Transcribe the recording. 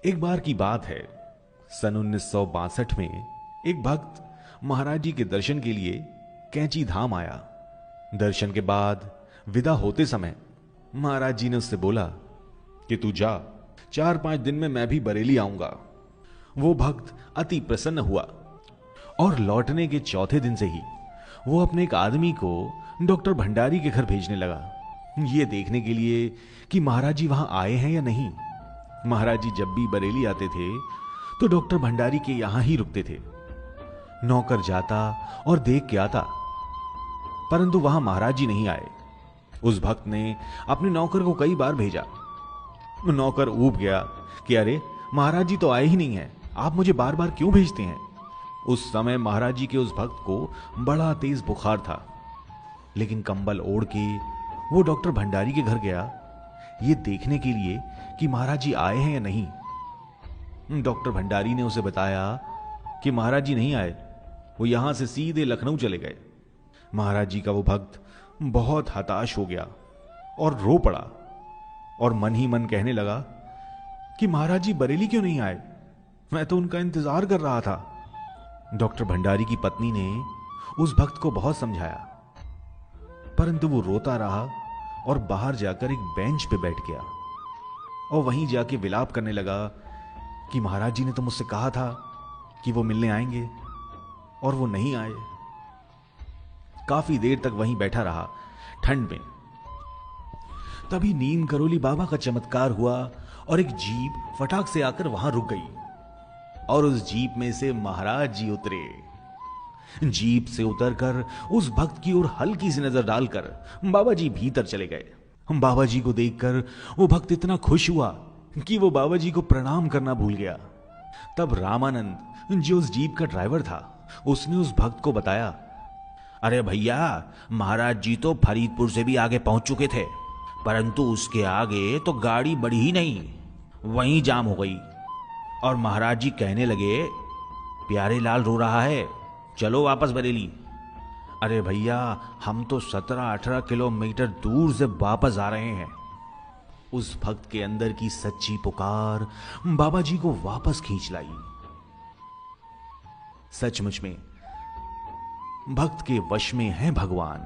एक बार की बात है, सन 1962 में एक भक्त महाराज जी के दर्शन के लिए कैंची धाम आया। दर्शन के बाद विदा होते समय महाराज जी ने उससे बोला कि तू जा, 4-5 दिन में मैं भी बरेली आऊंगा। वो भक्त अति प्रसन्न हुआ और लौटने के चौथे दिन से ही वो अपने एक आदमी को डॉक्टर भंडारी के घर भेजने लगा, ये देखने के लिए कि महाराज जी वहां आए हैं या नहीं। महाराज जी जब भी बरेली आते थे तो डॉक्टर भंडारी के यहां ही रुकते थे। नौकर जाता और देख के आता, परंतु वहां महाराज जी नहीं आए। उस भक्त ने अपने नौकर को कई बार भेजा। नौकर ऊब गया कि अरे महाराज जी तो आए ही नहीं हैं, आप मुझे बार बार क्यों भेजते हैं। उस समय महाराज जी के उस भक्त को बड़ा तेज बुखार था, लेकिन कंबल ओढ़ के वो डॉक्टर भंडारी के घर गया, ये देखने के लिए कि महाराज जी आए हैं या नहीं। डॉक्टर भंडारी ने उसे बताया कि महाराज जी नहीं आए, वो यहां से सीधे लखनऊ चले गए। महाराज जी का वो भक्त बहुत हताश हो गया और रो पड़ा और मन ही मन कहने लगा कि महाराज जी बरेली क्यों नहीं आए, मैं तो उनका इंतजार कर रहा था। डॉक्टर भंडारी की पत्नी ने उस भक्त को बहुत समझाया, परंतु वो रोता रहा और बाहर जाकर एक बेंच पे बैठ गया और वहीं जाके विलाप करने लगा कि महाराज जी ने तो मुझसे कहा था कि वो मिलने आएंगे और वो नहीं आए। काफी देर तक वहीं बैठा रहा ठंड में। तभी नीम करोली बाबा का चमत्कार हुआ और एक जीप फटाक से आकर वहां रुक गई और उस जीप में से महाराज जी उतरे। जीप से उतरकर उस भक्त की ओर हल्की सी नजर डालकर बाबा जी भीतर चले गए। बाबा जी को देखकर वो भक्त इतना खुश हुआ कि वो बाबा जी को प्रणाम करना भूल गया। तब रामानंद, जो उस जीप का ड्राइवर था, उसने उस भक्त को बताया, अरे भैया, महाराज जी तो फरीदपुर से भी आगे पहुंच चुके थे, परंतु उसके आगे तो गाड़ी बढ़ी ही नहीं, वहीं जाम हो गई। और महाराज जी कहने लगे, प्यारे लाल रो रहा है, चलो वापस बरेली। अरे भैया, हम तो 17-18 किलोमीटर दूर से वापस आ रहे हैं। उस भक्त के अंदर की सच्ची पुकार बाबा जी को वापस खींच लाई। सचमुच में भक्त के वश में है भगवान।